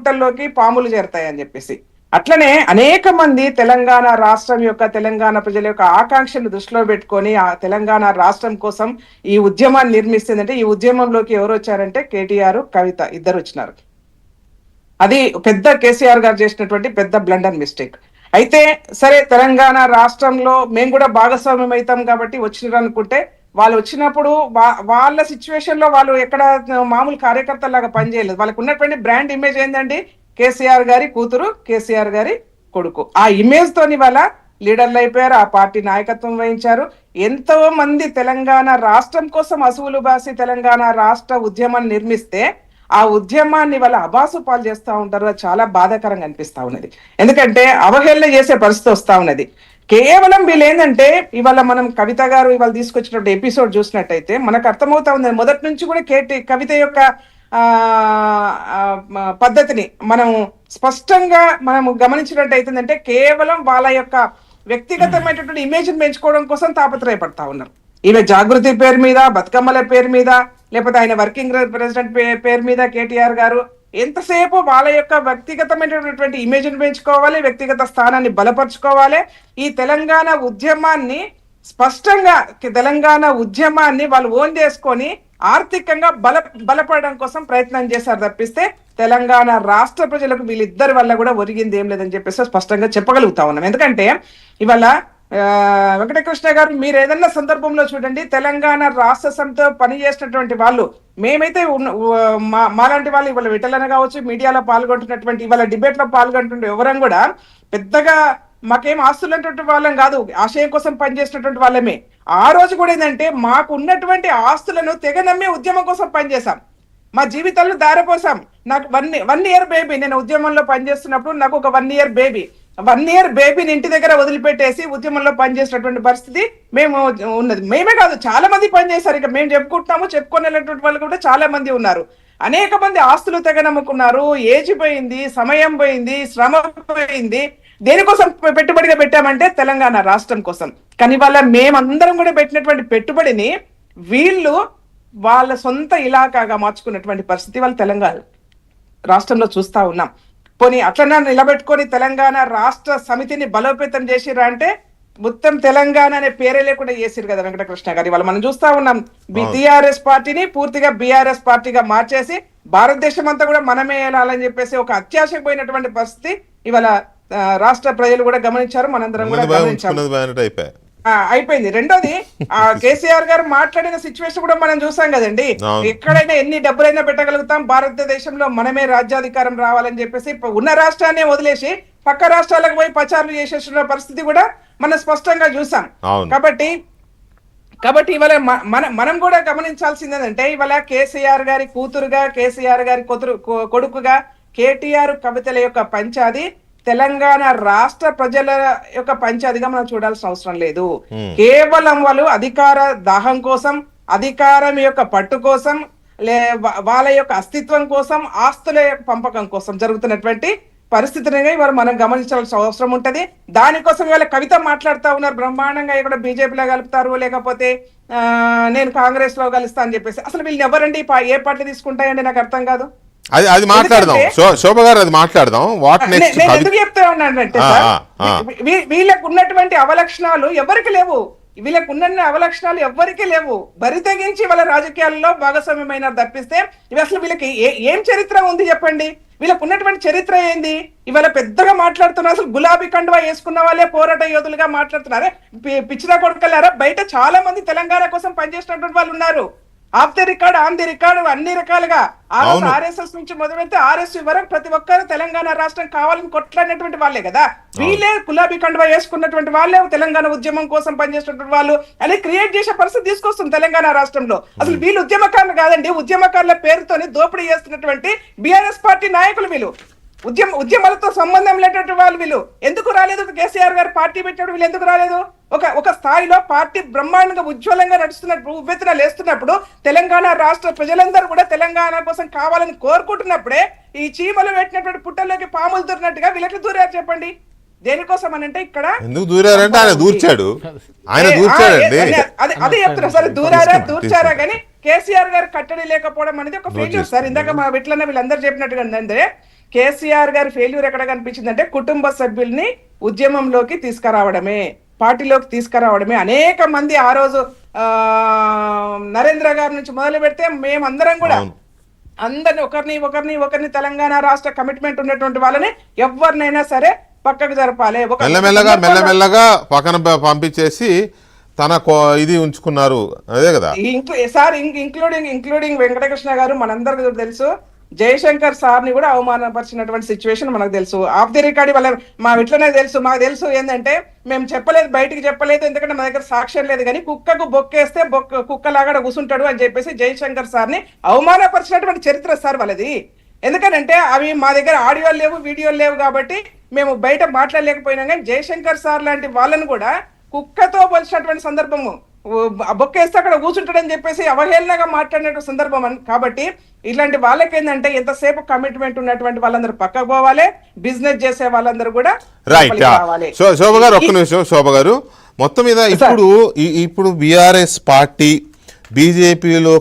పుట్టల్లోకి పాములు చేరతాయని చెప్పేసి. అట్లనే అనేక మంది తెలంగాణ రాష్ట్రం యొక్క, తెలంగాణ ప్రజల యొక్క ఆకాంక్షలు దృష్టిలో పెట్టుకొని ఆ తెలంగాణ రాష్ట్రం కోసం ఈ ఉద్యమాన్ని నిర్మిస్తుందంటే, ఈ ఉద్యమంలోకి ఎవరు వచ్చారంటే కేటీఆర్, కవిత ఇద్దరు వచ్చినారు. అది పెద్ద కేసీఆర్ గారు చేసినటువంటి పెద్ద బ్లండర్ మిస్టేక్. అయితే సరే, తెలంగాణ రాష్ట్రంలో మేము కూడా భాగస్వామ్యం అవుతాం కాబట్టి వచ్చినారు అనుకుంటే, వాళ్ళు వచ్చినప్పుడు వాళ్ళ సిచ్యువేషన్ లో వాళ్ళు ఎక్కడ మామూలు కార్యకర్తలాగా పనిచేయలేదు. వాళ్ళకు ఉన్నటువంటి బ్రాండ్ ఇమేజ్ ఏంటండి? కేసీఆర్ గారి కూతురు, కేసీఆర్ గారి కొడుకు. ఆ ఇమేజ్ తోని వాళ్ళ లీడర్లు అయిపోయారు, ఆ పార్టీ నాయకత్వం వహించారు. ఎంతో మంది తెలంగాణ రాష్ట్రం కోసం అసువులు బాసి తెలంగాణ రాష్ట్ర ఉద్యమాన్ని నిర్మిస్తే ఆ ఉద్యమాన్ని వాళ్ళ అబాసు పాలు చేస్తూ ఉంటారు. అది చాలా బాధాకరంగా అనిపిస్తా ఉన్నది. ఎందుకంటే అవహేళన చేసే పరిస్థితి వస్తా ఉన్నది. కేవలం వీళ్ళు ఏంటంటే, ఇవాళ మనం కవిత గారు ఇవాళ తీసుకొచ్చినటువంటి ఎపిసోడ్ చూసినట్టయితే మనకు అర్థమవుతా ఉంది, మొదటి నుంచి కూడా కవిత యొక్క పద్ధతిని మనం స్పష్టంగా మనం గమనించినట్టయితుందంటే, కేవలం వాళ్ళ యొక్క వ్యక్తిగతమైనటువంటి ఇమేజ్ పెంచుకోవడం కోసం తాపత్రయపడతా ఉన్నారు. ఈమె జాగృతి పేరు మీద, బతుకమ్మల పేరు మీద, లేకపోతే ఆయన వర్కింగ్ ప్రెసిడెంట్ పేరు మీద కేటీఆర్ గారు ఎంతసేపు వాళ్ళ యొక్క వ్యక్తిగతమైనటువంటి ఇమేజ్ ని పెంచుకోవాలి, వ్యక్తిగత స్థానాన్ని బలపరుచుకోవాలి. ఈ తెలంగాణ ఉద్యమాన్ని స్పష్టంగా తెలంగాణ ఉద్యమాన్ని వాళ్ళు ఓన్ చేసుకొని ఆర్థికంగా బలపడడం కోసం ప్రయత్నం చేశారు తప్పిస్తే, తెలంగాణ రాష్ట్ర ప్రజలకు వీళ్ళిద్దరి వల్ల కూడా ఒరిగింది ఏం లేదని చెప్పేసి స్పష్టంగా చెప్పగలుగుతా ఉన్నాం. ఎందుకంటే ఇవాళ వెంకటకృష్ణ గారు, మీరు ఏదన్నా సందర్భంలో చూడండి, తెలంగాణ రాష్ట్ర సమితితో పనిచేసినటువంటి వాళ్ళు, మేమైతే మాలాంటి వాళ్ళు ఇవాళ విటలన కావచ్చు, మీడియాలో పాల్గొంటున్నటువంటి, ఇవాళ డిబేట్ లో పాల్గొంటున్న ఎవరం కూడా పెద్దగా మాకేం ఆస్తులు అనేటువంటి వాళ్ళం కాదు, ఆశయం కోసం పనిచేసినటువంటి వాళ్ళమే. ఆ రోజు కూడా ఏంటంటే, మాకు ఉన్నటువంటి ఆస్తులను తెగ నమ్మి ఉద్యమం కోసం పనిచేశాం, మా జీవితాలను దారిపోసాం. నాకు వన్ ఇయర్ బేబీ, నేను ఉద్యమంలో పనిచేస్తున్నప్పుడు నాకు ఒక 1 ఇయర్ బేబీ, 1 ఇయర్ బేబీని ఇంటి దగ్గర వదిలిపెట్టేసి ఉద్యమంలో పనిచేసినటువంటి పరిస్థితి మేము ఉన్నది. మేమే కాదు, చాలా మంది పనిచేశారు. ఇక మేము చెప్పుకుంటున్నాము, చెప్పుకునేటువంటి వాళ్ళు కూడా చాలా మంది ఉన్నారు. అనేక మంది ఆస్తులు తెగ నమ్ముకున్నారు. ఏజ్ పోయింది, సమయం పోయింది, శ్రమ పోయింది. దేనికోసం పెట్టుబడిగా పెట్టామంటే తెలంగాణ రాష్ట్రం కోసం. కానీ వాళ్ళ మేమందరం కూడా పెట్టినటువంటి పెట్టుబడిని వీళ్ళు వాళ్ళ సొంత ఇలాకాగా మార్చుకున్నటువంటి పరిస్థితి వాళ్ళు తెలంగాణ రాష్ట్రంలో చూస్తా ఉన్నాం. పోనీ అట్లనే నిలబెట్టుకొని తెలంగాణ రాష్ట్ర సమితిని బలోపేతం చేసిరా అంటే, మొత్తం తెలంగాణ అనే పేరే లేకుండా చేసిరు కదా వెంకటకృష్ణ గారు. ఇవాళ మనం చూస్తా ఉన్నాం, టిఆర్ఎస్ పార్టీని పూర్తిగా బీఆర్ఎస్ పార్టీగా మార్చేసి భారతదేశం అంతా కూడా మనమే వెళ్ళాలని చెప్పేసి ఒక అత్యాశకు పోయినటువంటి పరిస్థితి ఇవాళ రాష్ట్ర ప్రజలు కూడా గమనించారు, మనందరం కూడా గమనించారు. అయిపోయింది. రెండోది, ఆ కేసీఆర్ గారు మాట్లాడిన సిచ్యువేషన్ కూడా మనం చూసాం కదండి. ఎక్కడైనా ఎన్ని డబ్బులైనా పెట్టగలుగుతాం, భారతదేశంలో మనమే రాజ్యాధికారం రావాలని చెప్పేసి ఉన్న రాష్ట్రాన్ని వదిలేసి పక్క రాష్ట్రాలకు పోయి ప్రచారం చేసేసిన పరిస్థితి కూడా మనం స్పష్టంగా చూసాం. కాబట్టి ఇవాళ మనం కూడా గమనించాల్సింది ఏంటంటే, ఇవాళ కేసీఆర్ గారి కూతురుగా, కేసీఆర్ గారి కొడుకుగా కేటీఆర్, కవితల యొక్క పంచాది తెలంగాణ రాష్ట్ర ప్రజల యొక్క పంచాదిగా మనం చూడాల్సిన అవసరం లేదు. కేవలం వాళ్ళు అధికార దాహం కోసం, అధికారం యొక్క పట్టు కోసం, వాళ్ళ యొక్క అస్తిత్వం కోసం, ఆస్తుల యొక్క పంపకం కోసం జరుగుతున్నటువంటి పరిస్థితిని ఇవాళ మనం గమనించాల్సిన అవసరం ఉంటది. దానికోసం ఇవాళ కవిత మాట్లాడుతూ ఉన్నారు బ్రహ్మాండంగా, ఇక్కడ బీజేపీలో కలుపుతారు, లేకపోతే నేను కాంగ్రెస్ లో కలుస్తా అని చెప్పేసి. అసలు వీళ్ళని ఎవరండి ఏ పార్టీ తీసుకుంటాయండి? నాకు అర్థం కాదు. అది మాట్లాడదాం, శోభ గారు, అది మాట్లాడదాం. నేను ఎందుకు చెప్తా ఉన్నానంటే, వీళ్ళకు ఉన్నటువంటి అవలక్షణాలు ఎవరికి లేవు, వీళ్ళకు ఉన్న అవలక్షణాలు ఎవరికి లేవు. బరి తెగించి వాళ్ళ రాజకీయాల్లో భాగస్వామ్యమైన తప్పిస్తే ఇవి అసలు వీళ్ళకి ఏం చరిత్ర ఉంది చెప్పండి? వీళ్ళకు ఉన్నటువంటి చరిత్ర ఏంది? ఇవాళ పెద్దగా మాట్లాడుతున్నారు, అసలు గులాబీ కండువా వేసుకున్న వాళ్ళే పోరాట యోధులుగా మాట్లాడుతున్నారే. పిచ్చిరా కొడుకలారా, బయట చాలా మంది తెలంగాణ కోసం పనిచేసినటువంటి వాళ్ళు ఉన్నారు. Of the record, on the record, అన్ని రకాలుగా ఆర్ఎస్ఎస్ నుంచి మొదలైతే ఆర్ఎస్ వరకు ప్రతి ఒక్కరు తెలంగాణ రాష్ట్రం కావాలని కొట్లాడినటువంటి వాళ్ళే కదా. వీళ్ళే గులాబీ కండువా వేసుకున్నటువంటి వాళ్ళే తెలంగాణ ఉద్యమం కోసం పనిచేసినటువంటి వాళ్ళు అని క్రియేట్ చేసే పరిస్థితి తీసుకొస్తుంది తెలంగాణ రాష్ట్రంలో. అసలు వీళ్ళు ఉద్యమకారులు కాదండి, ఉద్యమకారుల పేరుతోని దోపిడీ చేస్తున్నటువంటి బీఆర్ఎస్ పార్టీ నాయకులు వీళ్ళు. ఉద్యమాలతో సంబంధం లేనటువంటి వాళ్ళు వీళ్ళు. ఎందుకు రాలేదు? కేసీఆర్ గారు పార్టీ పెట్టినప్పుడు వీళ్ళు ఎందుకు రాలేదు? ఒక స్థాయిలో పార్టీ బ్రహ్మాండంగా ఉజ్వలంగా నడుస్తున్నప్పుడు, ఉవ్వెత్తున లేస్తున్నప్పుడు, తెలంగాణ రాష్ట్ర ప్రజలందరూ కూడా తెలంగాణ కోసం కావాలని కోరుకుంటున్నప్పుడే ఈ చీమలు పెట్టినటువంటి పుట్టల్లోకి పాములు దూరినట్టుగా వీళ్ళకి దూరారు చెప్పండి. దేనికోసం అని అంటే, ఇక్కడ ఎందుకు దూరారంటే ఆయన దూర్చాడు, అదే చెప్తున్నా. సరే, దూర్చారా కానీ కేసీఆర్ గారు కట్టడి లేకపోవడం అనేది ఒక ఫెయిల్యూర్ సార్. ఇందాక మా విట్లన్న వీళ్ళందరూ చెప్పినట్టుగా అంటే, కేసీఆర్ గారి ఫెయిల్యూర్ ఎక్కడ కనిపించిందంటే కుటుంబ సభ్యుల్ని ఉద్యమంలోకి తీసుకురావడమే, పార్టీలోకి తీసుకురావడమే. అనేక మంది ఆ రోజు నరేంద్ర గారి నుంచి మొదలు పెడితే మేమందరం కూడా అందరిని ఒకరిని తెలంగాణ రాష్ట్ర కమిట్మెంట్ ఉన్నటువంటి వాళ్ళని ఎవరినైనా సరే పక్కకు జరపాలి. మెల్లమెల్లగా పక్కన పంపించేసి తన ఇది ఉంచుకున్నారు, అదే కదా సార్. ఇంక్లూడింగ్ వెంకటకృష్ణ గారు, మనందరికీ తెలుసు జయశంకర్ సార్ ని కూడా అవమానపరిచినటువంటి సిచ్యువేషన్ మనకు తెలుసు. ఆఫ్ ది రికార్డ్ వాళ్ళ మా ఇట్లనే తెలుసు. మాకు తెలుసు ఏంటంటే మేము చెప్పలేదు, బయటికి చెప్పలేదు, ఎందుకంటే మా దగ్గర సాక్ష్యం లేదు. కానీ కుక్కకు బొక్కేస్తే కుక్కలాగా కూసుంటాడు అని చెప్పేసి జయశంకర్ సార్ ని అవమానపరిచినటువంటి చరిత్ర సార్ వాళ్ళది. ఎందుకనంటే అవి మా దగ్గర ఆడియోలు లేవు, వీడియోలు లేవు కాబట్టి మేము బయట మాట్లాడలేకపోయినాం. కానీ జయశంకర్ సార్ లాంటి వాళ్ళని కూడా కుక్కతో పోల్చినటువంటి సందర్భము, బొక్కేస్తే అక్కడ కూర్చుంటాడని చెప్పేసి అవహేళనగా మాట్లాడిన సందర్భం. కాబట్టి ఇట్లాంటి వాళ్ళకి ఏంటంటే ఎంతసేపు కమిట్మెంట్ ఉన్నటువంటి వాళ్ళందరూ పక్కకు పోవాలి, బిజినెస్ చేసే వాళ్ళందరూ కూడా రైట్. శోభ గారు ఒక్క నిమిషం. శోభ గారు మొత్తం మీద ఇప్పుడు బీఆర్ఎస్ పార్టీ బీజేపీలో